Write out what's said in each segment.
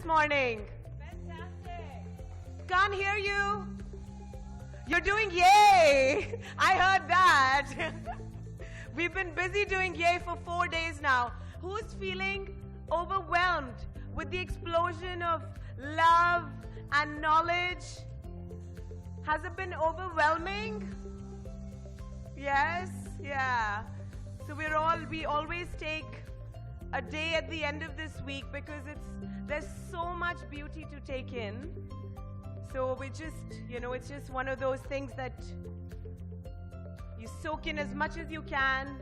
morning? Fantastic. Can't hear you. You're doing yay. I heard that. We've been busy doing yay for 4 days now. Who's feeling overwhelmed with the explosion of love and knowledge? Has it been overwhelming? Yes? Yeah. So we always take a day at the end of this week because there's so much beauty to take in. So we just, it's just one of those things that you soak in as much as you can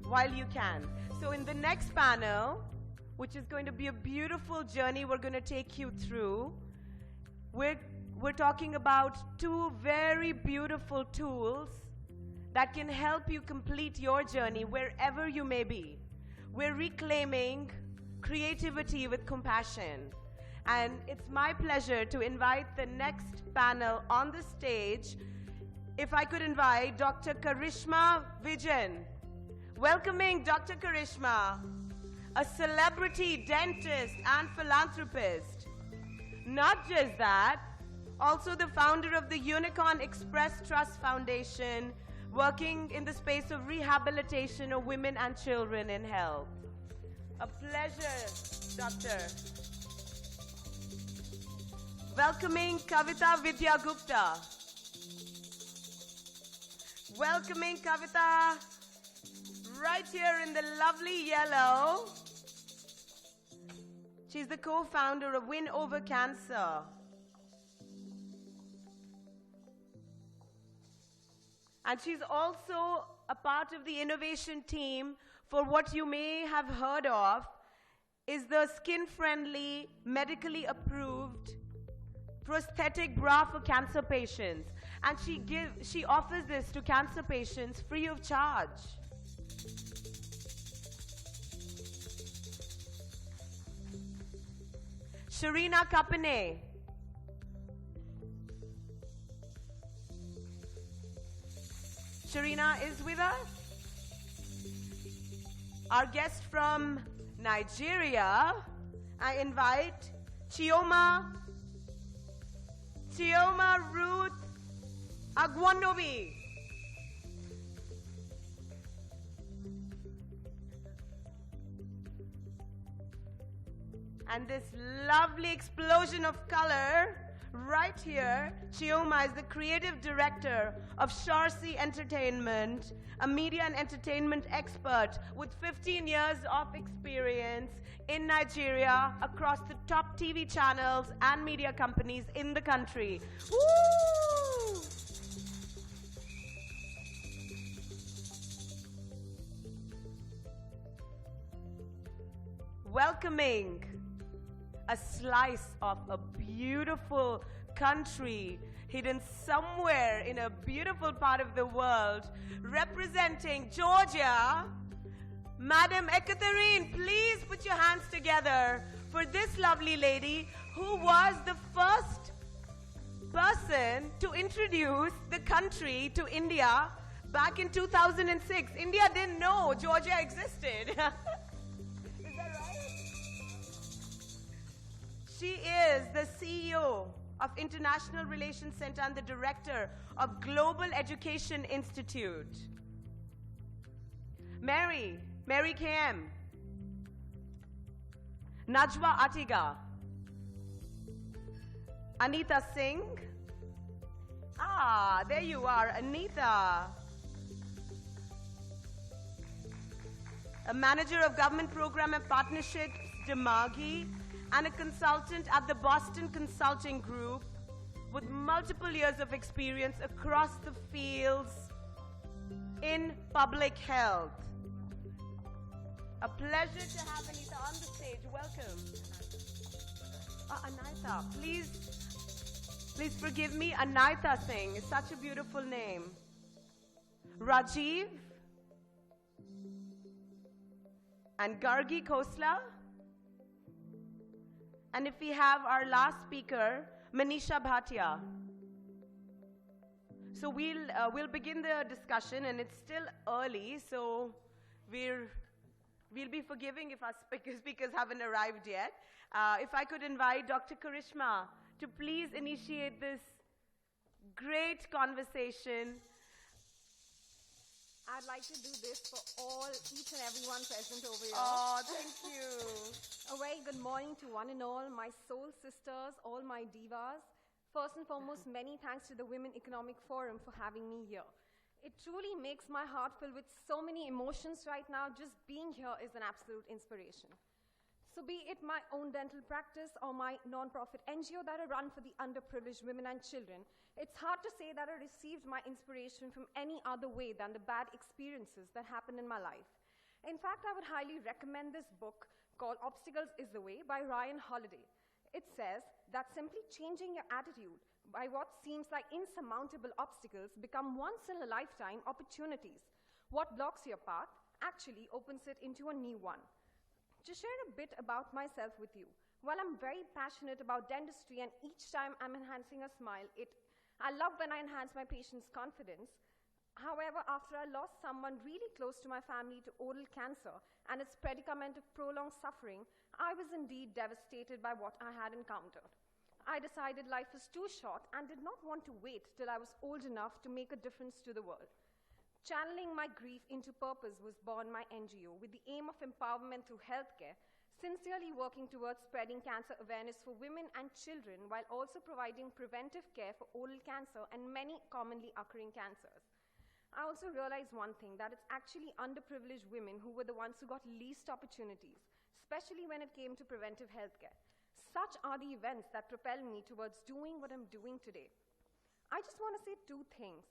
while you can. So in the next panel, which is going to be a beautiful journey we're going to take you through, we're talking about two very beautiful tools that can help you complete your journey wherever you may be. We're reclaiming creativity with compassion. And it's my pleasure to invite the next panel on the stage. If I could invite Dr. Karishma Vijayan. Welcoming Dr. Karishma, a celebrity dentist and philanthropist. Not just that, also the founder of the Unicorn Express Trust Foundation, working in the space of rehabilitation of women and children in health. A pleasure, Doctor. Welcoming Kavita Vidyagupta. Welcoming Kavita, right here in the lovely yellow. She's the co-founder of Win Over Cancer. And she's also a part of the innovation team for what you may have heard of is the skin-friendly, medically approved prosthetic bra for cancer patients. And she offers this to cancer patients free of charge. Sharina Kapane. Sharina is with us. Our guest from Nigeria, I invite Chioma Ruth Agwanobi. And this lovely explosion of color right here, Chioma is the creative director of Sharsi Entertainment, a media and entertainment expert with 15 years of experience in Nigeria across the top TV channels and media companies in the country. Woo! Welcoming a slice of a beautiful country hidden somewhere in a beautiful part of the world, representing Georgia, Madam Ekaterine, please put your hands together for this lovely lady who was the first person to introduce the country to India back in 2006. India didn't know Georgia existed. Is that right? She is the CEO of International Relations Center and the director of Global Education Institute. Mary KM. Najwa Atiga. Anita Singh. Ah, there you are, Anita. A manager of government program and partnerships, Demagi, and a consultant at the Boston Consulting Group with multiple years of experience across the fields in public health. A pleasure to have Anita on the stage. Welcome. Anita, please forgive me. Anita Singh is such a beautiful name. Rajiv and Gargi Khosla. And if we have our last speaker, Manisha Bhatia. So we'll begin the discussion, and it's still early, so we're We'll be forgiving if our speakers haven't arrived yet. If I could invite Dr. Karishma to please initiate this great conversation. I'd like to do this for each and everyone present over here. Oh, thank you. A very good morning to one and all, my soul sisters, all my divas. First and foremost, many thanks to the Women Economic Forum for having me here. It truly makes my heart fill with so many emotions right now. Just being here is an absolute inspiration. So be it my own dental practice or my non-profit NGO that I run for the underprivileged women and children, it's hard to say that I received my inspiration from any other way than the bad experiences that happened in my life. In fact, I would highly recommend this book called Obstacles is the Way by Ryan Holiday. It says that simply changing your attitude by what seems like insurmountable obstacles become once-in-a-lifetime opportunities. What blocks your path actually opens it into a new one. To share a bit about myself with you, while I'm very passionate about dentistry and each time I'm enhancing a smile, I love when I enhance my patient's confidence. However, after I lost someone really close to my family to oral cancer and its predicament of prolonged suffering, I was indeed devastated by what I had encountered. I decided life was too short and did not want to wait till I was old enough to make a difference to the world. Channeling my grief into purpose was born my NGO with the aim of empowerment through healthcare, sincerely working towards spreading cancer awareness for women and children while also providing preventive care for oral cancer and many commonly occurring cancers. I also realized one thing, that it's actually underprivileged women who were the ones who got least opportunities, especially when it came to preventive healthcare. Such are the events that propelled me towards doing what I'm doing today. I just want to say two things.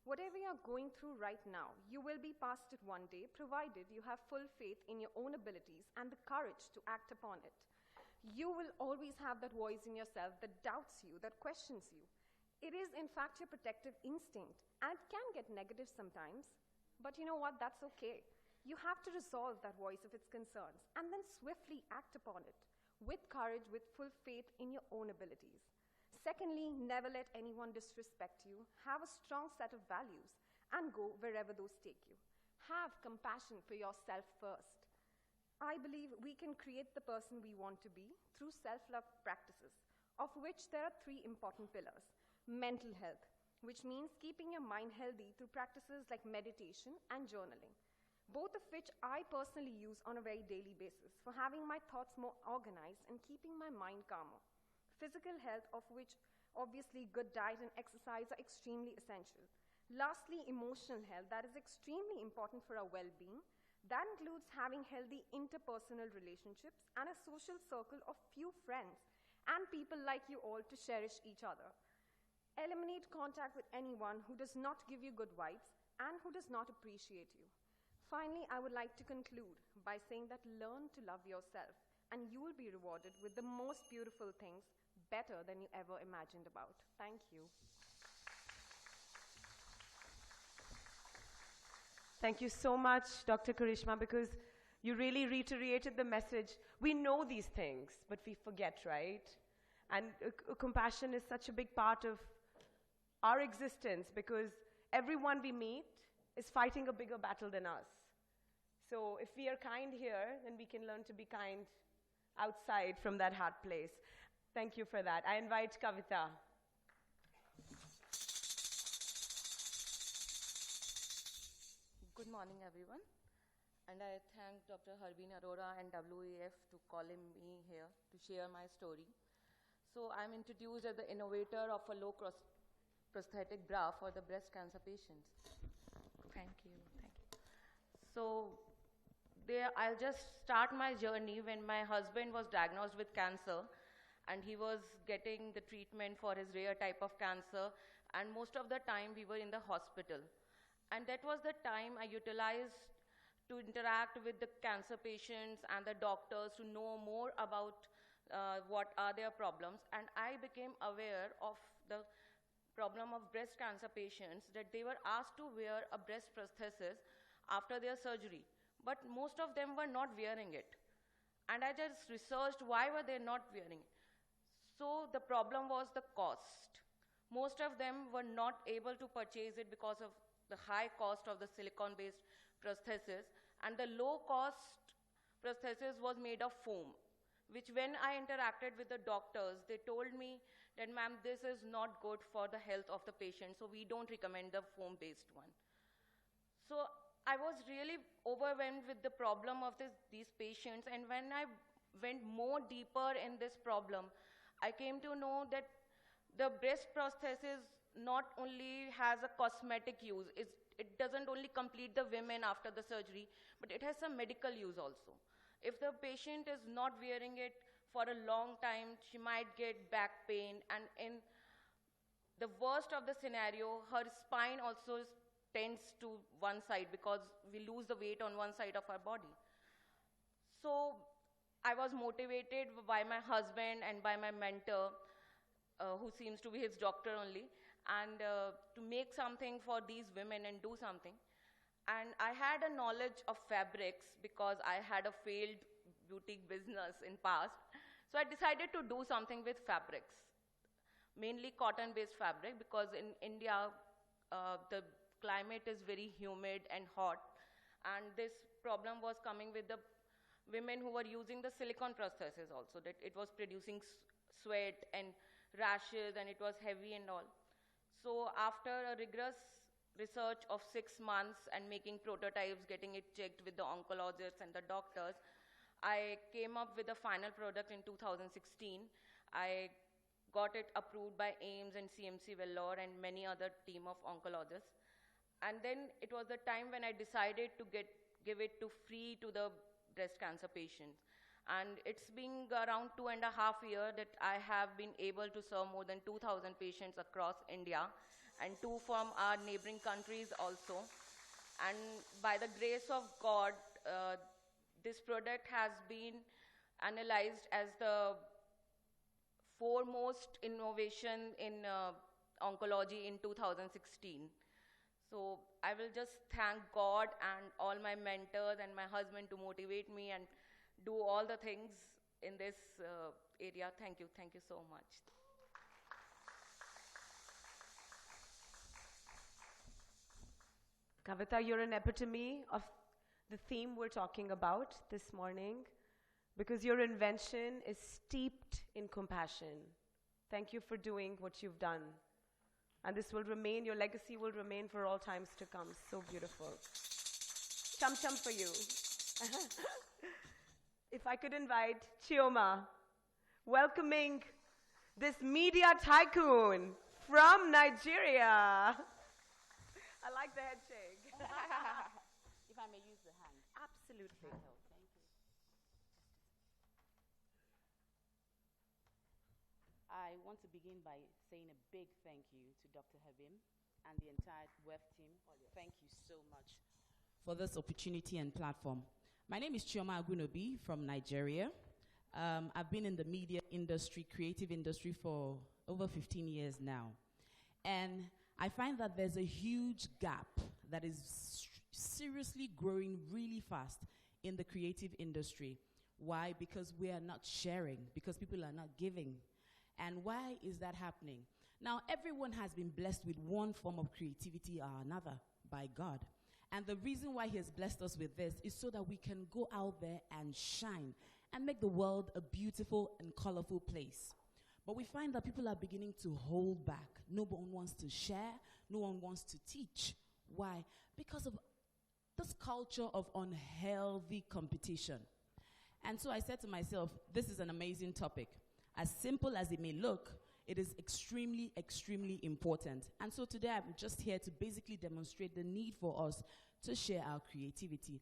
Whatever you're going through right now, you will be past it one day, provided you have full faith in your own abilities and the courage to act upon it. You will always have that voice in yourself that doubts you, that questions you. It is, in fact, your protective instinct, and it can get negative sometimes. But you know what? That's okay. You have to resolve that voice of its concerns and then swiftly act upon it with courage, with full faith in your own abilities. Secondly, never let anyone disrespect you. Have a strong set of values and go wherever those take you. Have compassion for yourself first. I believe we can create the person we want to be through self-love practices, of which there are three important pillars. Mental health, which means keeping your mind healthy through practices like meditation and journaling, both of which I personally use on a very daily basis for having my thoughts more organized and keeping my mind calmer. Physical health, of which obviously good diet and exercise are extremely essential. Lastly, emotional health, that is extremely important for our well-being. That includes having healthy interpersonal relationships and a social circle of few friends and people like you all to cherish each other. Eliminate contact with anyone who does not give you good vibes and who does not appreciate you. Finally, I would like to conclude by saying that learn to love yourself, and you will be rewarded with the most beautiful things, better than you ever imagined about. Thank you. Thank you so much, Dr. Karishma, because you really reiterated the message. We know these things, but we forget, right? And compassion is such a big part of our existence because everyone we meet is fighting a bigger battle than us. So if we are kind here, then we can learn to be kind outside from that hard place. Thank you for that. I invite Kavita. Good morning, everyone. And I thank Dr. Harbin Arora and WEF to calling me here to share my story. So I'm introduced as the innovator of a low prosthetic bra for the breast cancer patients. Thank you. So I'll just start my journey when my husband was diagnosed with cancer, and he was getting the treatment for his rare type of cancer, and most of the time we were in the hospital. And that was the time I utilized to interact with the cancer patients and the doctors to know more about what are their problems. And I became aware of the problem of breast cancer patients, that they were asked to wear a breast prosthesis after their surgery, but most of them were not wearing it. And I just researched why were they not wearing it. So the problem was the cost. Most of them were not able to purchase it because of the high cost of the silicone-based prosthesis and the low cost prosthesis was made of foam, which when I interacted with the doctors, they told me that, ma'am, this is not good for the health of the patient, so we don't recommend the foam-based one. So I was really overwhelmed with the problem of these patients, and when I went more deeper in this problem, I came to know that the breast prosthesis not only has a cosmetic use, it doesn't only complete the women after the surgery, but it has some medical use also. If the patient is not wearing it for a long time, she might get back pain, and in the worst of the scenario, her spine also tends to one side because we lose the weight on one side of our body. So I was motivated by my husband and by my mentor, who seems to be his doctor only, and to make something for these women and do something. And I had a knowledge of fabrics because I had a failed boutique business in past. So I decided to do something with fabrics, mainly cotton-based fabric, because in India, the climate is very humid and hot. And this problem was coming with the women who were using the silicone prosthesis also, that it was producing sweat and rashes, and it was heavy and all. So after a rigorous research of 6 months and making prototypes, getting it checked with the oncologists and the doctors, I came up with a final product in 2016. I got it approved by AIIMS and CMC Vellore and many other team of oncologists. And then it was the time when I decided to give it to free to the breast cancer patients. And it's been around 2.5 years that I have been able to serve more than 2,000 patients across India, and 2 from our neighboring countries also. And by the grace of God, this product has been analyzed as the foremost innovation in oncology in 2016. So I will just thank God and all my mentors and my husband to motivate me and do all the things in this area. Thank you so much. Kavita, you're an epitome of the theme we're talking about this morning, because your invention is steeped in compassion. Thank you for doing what you've done. And this will remain, your legacy will remain for all times to come. So beautiful. Chum chum for you. If I could invite Chioma, welcoming this media tycoon from Nigeria. I like the head shake. If I may use the hand. Absolutely. Oh, thank you. I want to begin by saying a big thank you to Dr. Habim and the entire WEF team. Thank you so much for this opportunity and platform. My name is Chioma Agunobi from Nigeria. I've been in the media industry, creative industry, for over 15 years now. And I find that there's a huge gap that is seriously growing really fast in the creative industry. Why? Because we are not sharing, because people are not giving. And why is that happening? Now, everyone has been blessed with one form of creativity or another by God. And the reason why he has blessed us with this is so that we can go out there and shine and make the world a beautiful and colorful place. But we find that people are beginning to hold back. No one wants to share. No one wants to teach. Why? Because of this culture of unhealthy competition. And so I said to myself, this is an amazing topic. As simple as it may look, it is extremely, extremely important. And so today I'm just here to basically demonstrate the need for us to share our creativity.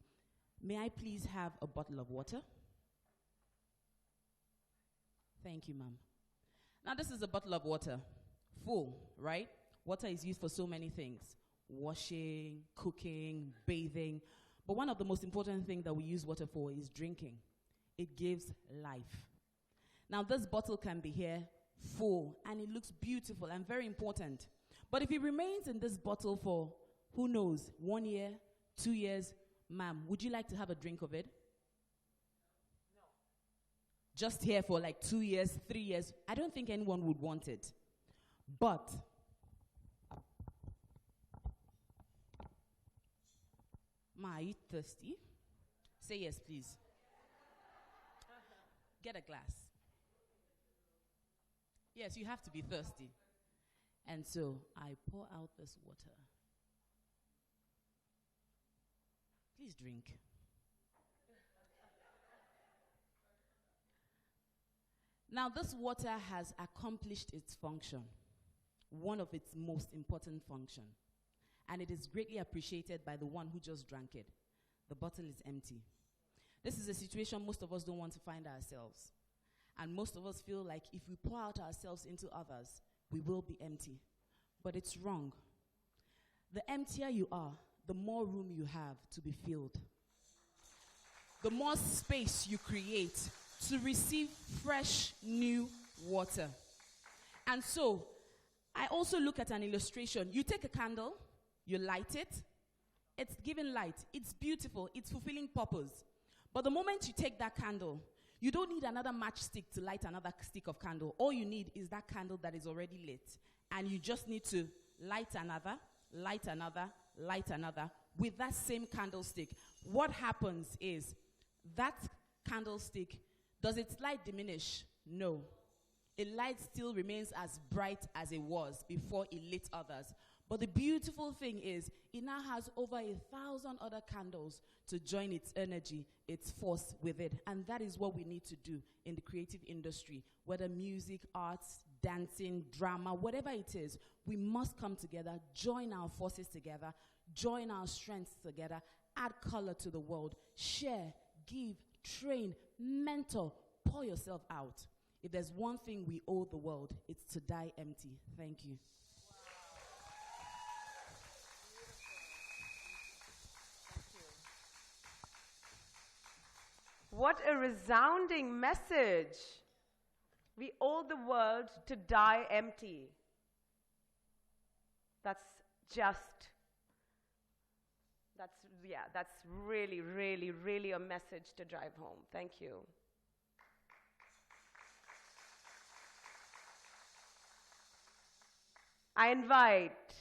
May I please have a bottle of water? Thank you, ma'am. Now this is a bottle of water, full, right? Water is used for so many things: washing, cooking, bathing. But one of the most important things that we use water for is drinking. It gives life. Now this bottle can be here full, and it looks beautiful and very important. But if it remains in this bottle for, who knows, 1 year, 2 years, ma'am, would you like to have a drink of it? No. Just here for like 2 years, 3 years, I don't think anyone would want it. But ma, are you thirsty? Say yes, please. get a glass. Yes, you have to be thirsty. And so I pour out this water. Please drink. Now, this water has accomplished its function, one of its most important function, and it is greatly appreciated by the one who just drank it. The bottle is empty. This is a situation most of us don't want to find ourselves. And most of us feel like if we pour out ourselves into others, we will be empty. But it's wrong. The emptier you are, the more room you have to be filled. The more space you create to receive fresh, new water. And so, I also look at an illustration. You take a candle, you light it, it's giving light, it's beautiful, it's fulfilling purpose. But the moment you take that candle, you don't need another matchstick to light another stick of candle. All you need is that candle that is already lit. And you just need to light another, light another, light another with that same candlestick. What happens is that candlestick, does its light diminish? No. Its light still remains as bright as it was before it lit others. But the beautiful thing is, it now has over 1,000 other candles to join its energy, its force with it. And that is what we need to do in the creative industry, whether music, arts, dancing, drama, whatever it is. We must come together, join our forces together, join our strengths together, add color to the world, share, give, train, mentor, pour yourself out. If there's one thing we owe the world, it's to die empty. Thank you. What a resounding message. We owe the world to die empty. That's really, really, really a message to drive home. Thank you. I invite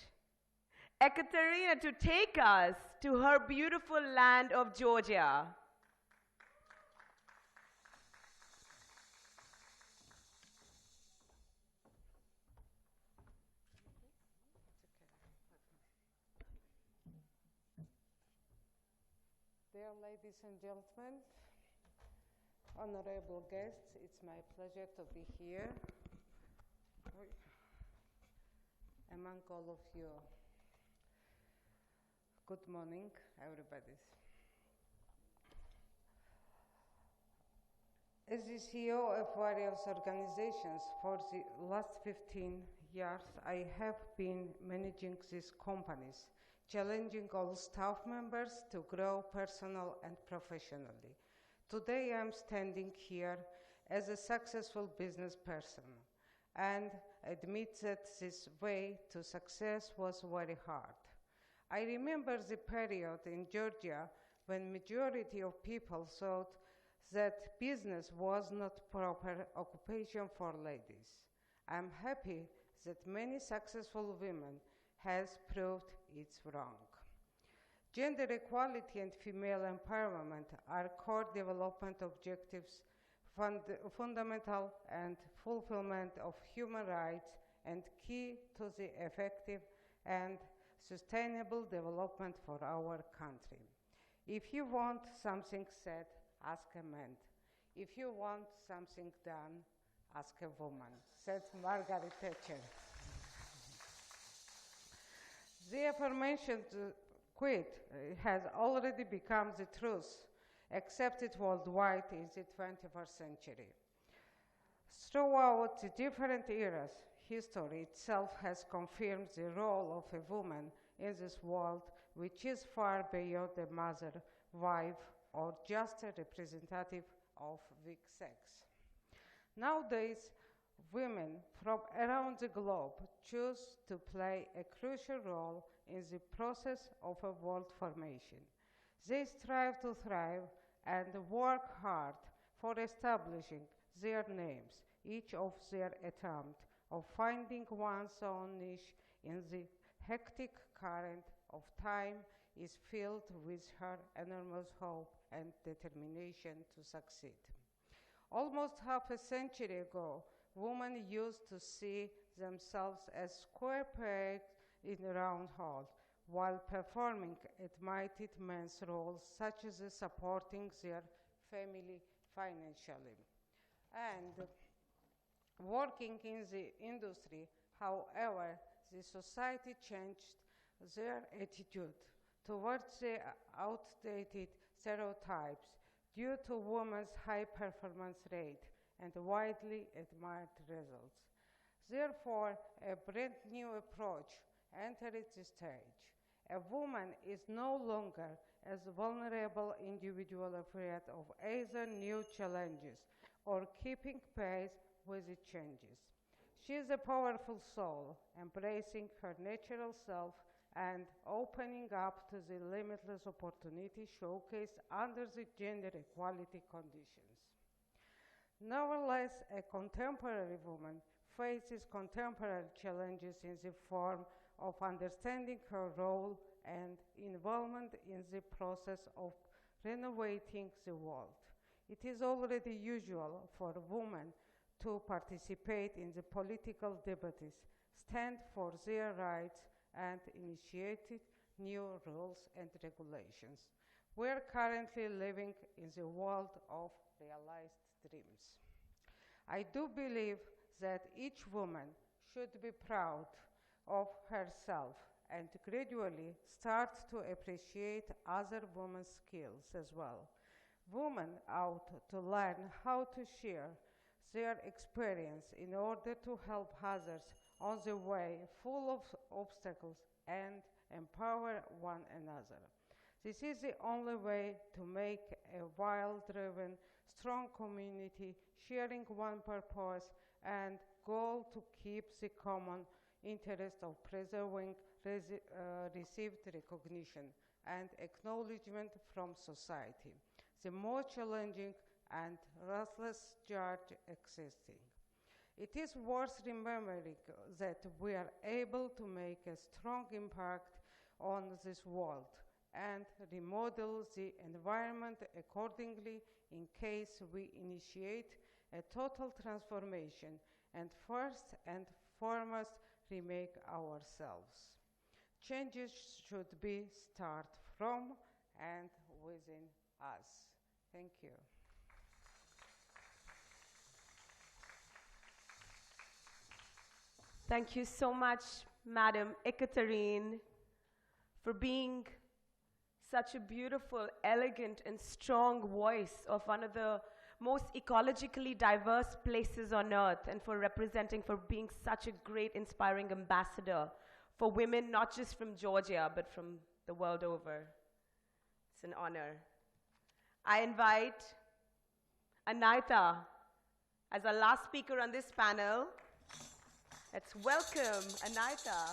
Ekaterina to take us to her beautiful land of Georgia. Dear ladies and gentlemen, honorable guests, it's my pleasure to be here among all of you. Good morning, everybody. As the CEO of various organizations for the last 15 years, I have been managing these companies, challenging all staff members to grow personally and professionally. Today I'm standing here as a successful business person and admit that this way to success was very hard. I remember the period in Georgia when majority of people thought that business was not proper occupation for ladies. I'm happy that many successful women has proved it's wrong. Gender equality and female empowerment are core development objectives, fundamental and fulfillment of human rights, and key to the effective and sustainable development for our country. If you want something said, ask a man. If you want something done, ask a woman, said Margaret Thatcher. The aforementioned quote has already become the truth, accepted worldwide in the 21st century. Throughout the different eras, history itself has confirmed the role of a woman in this world, which is far beyond a mother, wife, or just a representative of weak sex. Nowadays, women from around the globe choose to play a crucial role in the process of a world formation. They strive to thrive and work hard for establishing their names, each of their attempt of finding one's own niche in the hectic current of time is filled with her enormous hope and determination to succeed. Almost half a century ago, women used to see themselves as square pegs in a round hole, while performing admitted men's roles such as supporting their family financially. And working in the industry, however, the society changed their attitude towards the outdated stereotypes due to women's high performance rate and widely admired results. Therefore, a brand new approach entered the stage. A woman is no longer as vulnerable individual afraid of either new challenges or keeping pace with the changes. She is a powerful soul, embracing her natural self and opening up to the limitless opportunity showcased under the gender equality conditions. Nevertheless, a contemporary woman faces contemporary challenges in the form of understanding her role and involvement in the process of renovating the world. It is already usual for women to participate in the political debates, stand for their rights, and initiate new rules and regulations. We are currently living in the world of realized dreams. I do believe that each woman should be proud of herself and gradually start to appreciate other women's skills as well. Women ought to learn how to share their experience in order to help others on the way full of obstacles and empower one another. This is the only way to make a well-driven, strong community sharing one purpose and goal to keep the common interest of preserving received recognition and acknowledgement from society, the more challenging and restless charge existing. It is worth remembering that we are able to make a strong impact on this world and remodel the environment accordingly in case we initiate a total transformation and first and foremost remake ourselves. Changes should be start from and within us. Thank you. Thank you so much, Madam Ekaterine, for being such a beautiful, elegant, and strong voice of one of the most ecologically diverse places on earth, and for representing, for being such a great, inspiring ambassador for women, not just from Georgia, but from the world over. It's an honor. I invite Anaita as our last speaker on this panel. Let's welcome Anaita.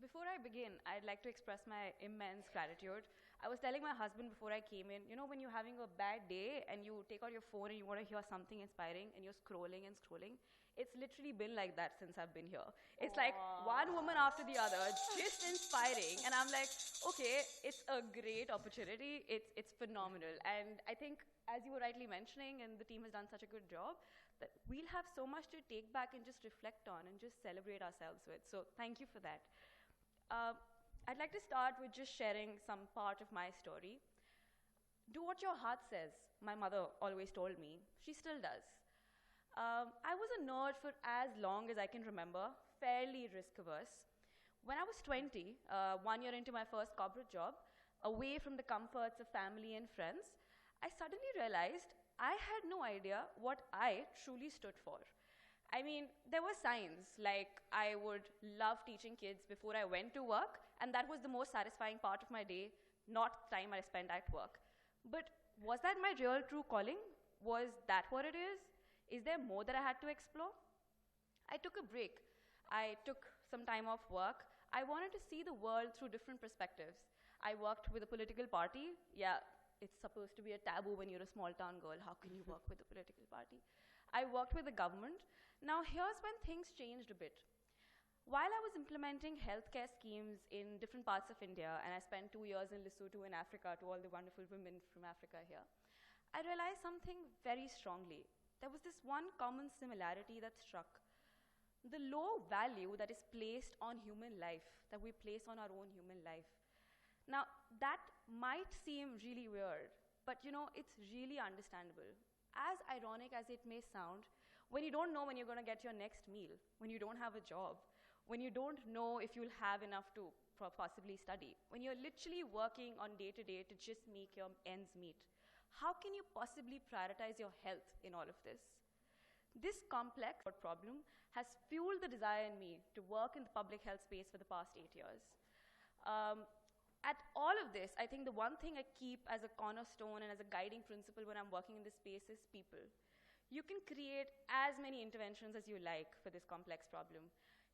Before I begin, I'd like to express my immense gratitude. I was telling my husband before I came in, you know, when you're having a bad day and you take out your phone and you want to hear something inspiring and you're scrolling and scrolling, it's literally been like that since I've been here. It's like one woman after the other, just inspiring. And I'm like, okay, it's a great opportunity. It's phenomenal. And I think, as you were rightly mentioning, and the team has done such a good job, that we'll have so much to take back and just reflect on and just celebrate ourselves with. So thank you for that. I'd like to start with just sharing some part of my story. Do what your heart says, my mother always told me. She still does. I was a nerd for as long as I can remember, fairly risk-averse. When I was 20, 1 year into my first corporate job, away from the comforts of family and friends, I suddenly realized I had no idea what I truly stood for. I mean, there were signs, like I would love teaching kids before I went to work, and that was the most satisfying part of my day, not time I spent at work. But was that my real true calling? Was that what it is? Is there more that I had to explore? I took a break. I took some time off work. I wanted to see the world through different perspectives. I worked with a political party. Yeah, it's supposed to be a taboo when you're a small town girl. How can you work with a political party? I worked with the government. Now here's when things changed a bit. While I was implementing healthcare schemes in different parts of India, and I spent 2 years in Lesotho in Africa to all the wonderful women from Africa here, I realized something very strongly. There was this one common similarity that struck. The low value that is placed on human life, that we place on our own human life. Now, that might seem really weird, but it's really understandable. As ironic as it may sound, when you don't know when you're going to get your next meal, when you don't have a job, when you don't know if you'll have enough to possibly study, when you're literally working on day to day to just make your ends meet, how can you possibly prioritize your health in all of this? This complex problem has fueled the desire in me to work in the public health space for the past 8 years. At all of this, I think the one thing I keep as a cornerstone and as a guiding principle when I'm working in this space is people. You can create as many interventions as you like for this complex problem.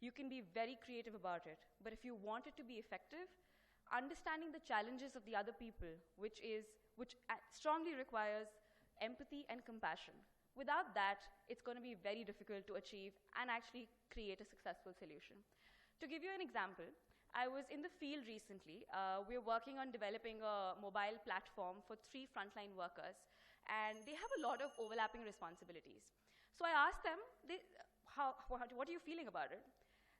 You can be very creative about it, but if you want it to be effective, understanding the challenges of the other people, which strongly requires empathy and compassion. Without that, it's going to be very difficult to achieve and actually create a successful solution. To give you an example, I was in the field recently. We're working on developing a mobile platform for 3 frontline workers, and they have a lot of overlapping responsibilities. So I asked them, what are you feeling about it?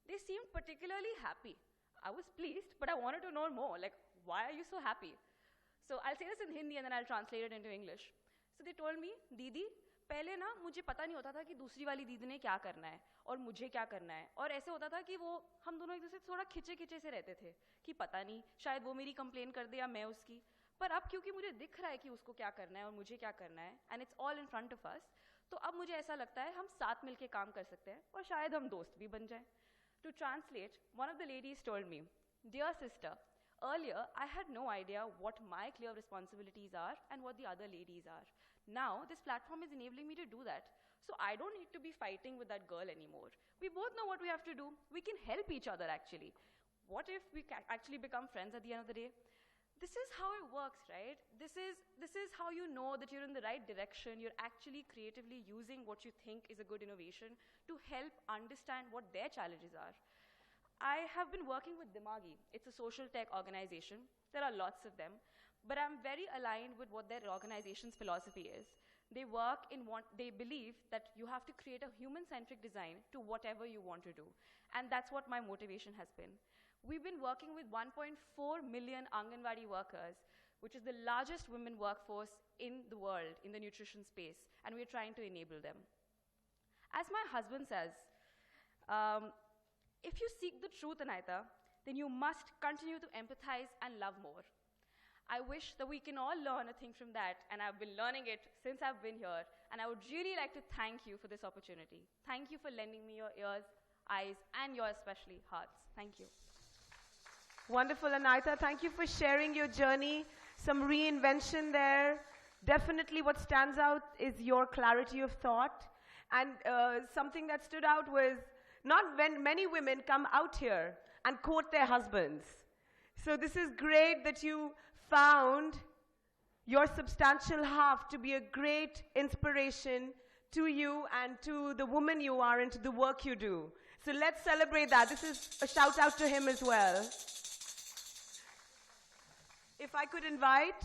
They seemed particularly happy. I was pleased, but I wanted to know more, like, why are you so happy? So I'll say this in Hindi and then I'll translate it into English. So they told me, Didi, पहले ना मुझे पता नहीं होता था कि दूसरी वाली दीदी ने क्या करना है और मुझे क्या करना है, और ऐसे होता था कि वो हम दोनों एक दूसरे से थोड़ा खिंचे खिंचे से रहते थे कि पता नहीं शायद वो मेरी कंप्लेन कर दे या मैं उसकी, पर अब क्योंकि मुझे दिख रहा है कि उसको क्या करना है और मुझे क्या करना है, and it's all in front of us, तो अब मुझे ऐसा लगता है हम साथ मिलके काम कर सकते हैं और शायद हम दोस्त भी बन जाएं. To translate, one of the ladies told me, "Dear sister, earlier I had no idea what my clear responsibilities are and what the other ladies are. Now this platform is enabling me to do that. So I don't need to be fighting with that girl anymore. We both know what we have to do. We can help each other actually. What if we actually become friends at the end of the day?" This is how it works, right? This is how you know that you're in the right direction. You're actually creatively using what you think is a good innovation to help understand what their challenges are. I have been working with Dimagi. It's a social tech organization. There are lots of them, but I'm very aligned with what their organization's philosophy is. They believe that you have to create a human-centric design to whatever you want to do, and that's what my motivation has been. We've been working with 1.4 million Anganwadi workers, which is the largest women workforce in the world in the nutrition space, and we're trying to enable them. As my husband says, if you seek the truth, Anahita, then you must continue to empathize and love more. I wish that we can all learn a thing from that, and I've been learning it since I've been here, and I would really like to thank you for this opportunity. Thank you for lending me your ears, eyes, and your especially hearts. Thank you. Wonderful, Anahita. Thank you for sharing your journey. Some reinvention there. Definitely what stands out is your clarity of thought. And something that stood out was not when many women come out here and quote their husbands. So this is great that you found your substantial half to be a great inspiration to you and to the woman you are and to the work you do. So let's celebrate that. This is a shout out to him as well. If I could invite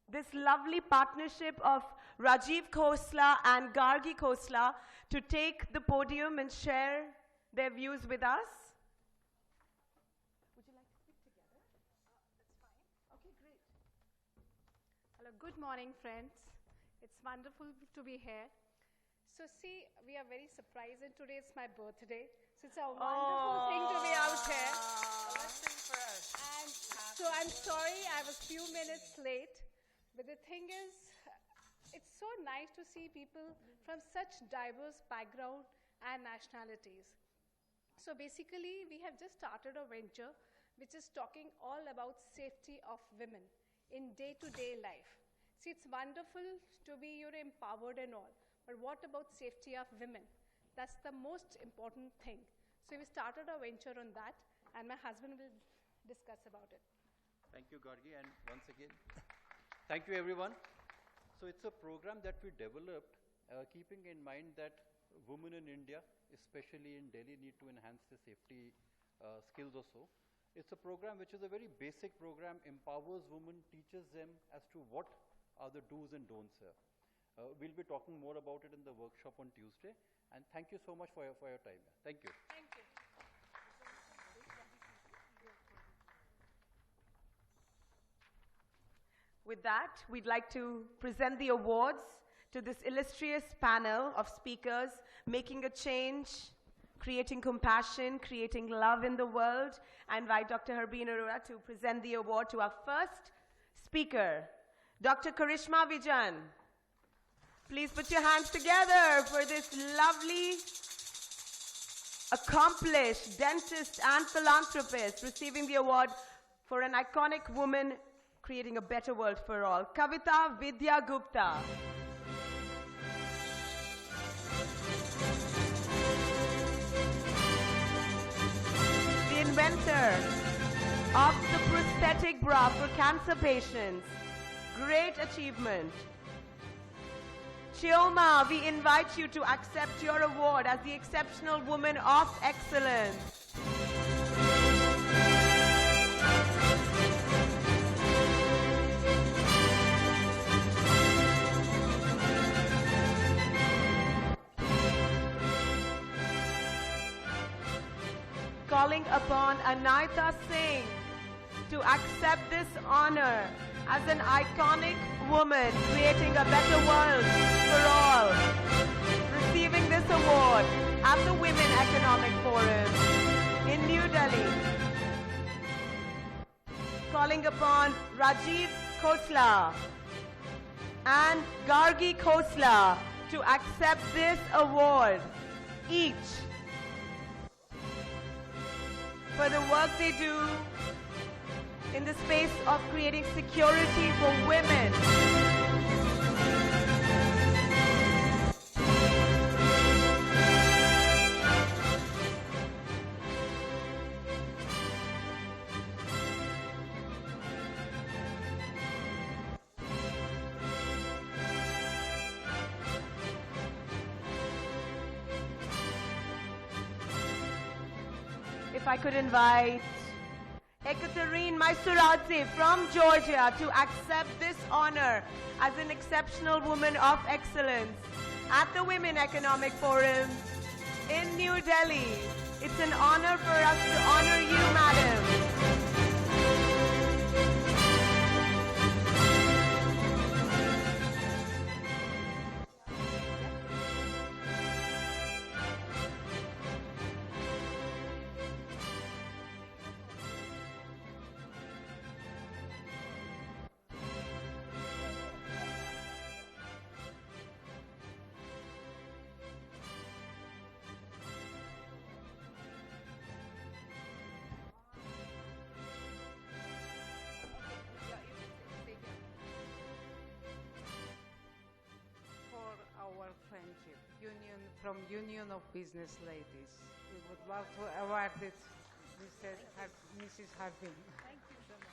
this lovely partnership of Rajiv Khosla and Gargi Khosla to take the podium and share their views with us. Would you like to speak together? That's fine. Okay, great. Hello, good morning, friends. It's wonderful to be here. So see, we are very surprised, and today is my birthday. So it's a wonderful thing to be out here. And so I'm sorry I was a few minutes late. But the thing is, it's so nice to see people from such diverse background and nationalities. So basically, we have just started a venture which is talking all about safety of women in day-to-day life. See, it's wonderful to be empowered and all, but what about safety of women? That's the most important thing. So we started a venture on that, and my husband will discuss about it. Thank you, Gargi, and once again, thank you, everyone. So it's a program that we developed keeping in mind that women in India, especially in Delhi, need to enhance their safety skills also. It's a program which is a very basic program, empowers women, teaches them as to what are the do's and don'ts here. We'll be talking more about it in the workshop on Tuesday. And thank you so much for your time. Thank you. Thank you. With that, we'd like to present the awards to this illustrious panel of speakers making a change, creating compassion, creating love in the world. I invite Dr. Harbeen Arora to present the award to our first speaker, Dr. Karishma Vijan. Please put your hands together for this lovely, accomplished dentist and philanthropist receiving the award for an iconic woman creating a better world for all. Kavita Vidya Gupta. The inventor of the prosthetic bra for cancer patients. Great achievement. Chioma, we invite you to accept your award as the Exceptional Woman of Excellence. Calling upon Anaita Singh to accept this honor as an iconic woman creating a better world for all. Receiving this award at the Women Economic Forum in New Delhi. Calling upon Rajiv Khosla and Gargi Khosla to accept this award, each for the work they do in the space of creating security for women. If I could invite Ekaterine Maisuradze from Georgia to accept this honor as an Exceptional Woman of Excellence at the Women Economic Forum in New Delhi. It's an honor for us to honor you, madam. Friendship, from Union of Business Ladies. We would love to award this Mrs. Harbeen. Thank you so much.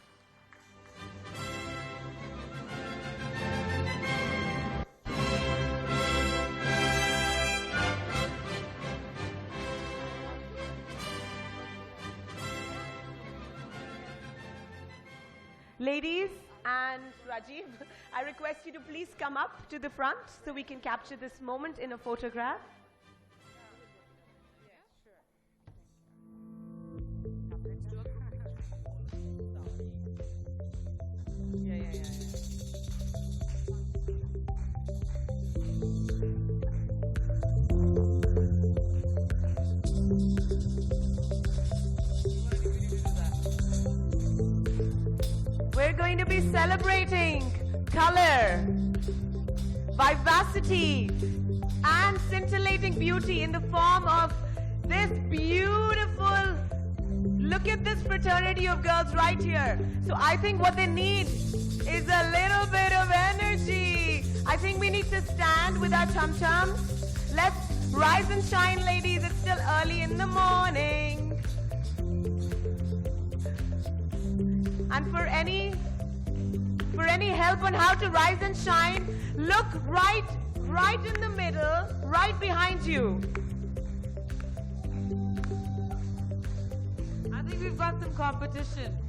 Ladies and Rajiv, I request you to please come up to the front so we can capture this moment in a photograph. We're going to be celebrating color, vivacity, and scintillating beauty in the form of this beautiful, look at this fraternity of girls right here. So I think what they need is a little bit of energy. I think we need to stand with our tum-tums. Let's rise and shine, ladies. It's still early in the morning. And for any help on how to rise and shine, look right right in the middle, right behind you. I think we've got some competition.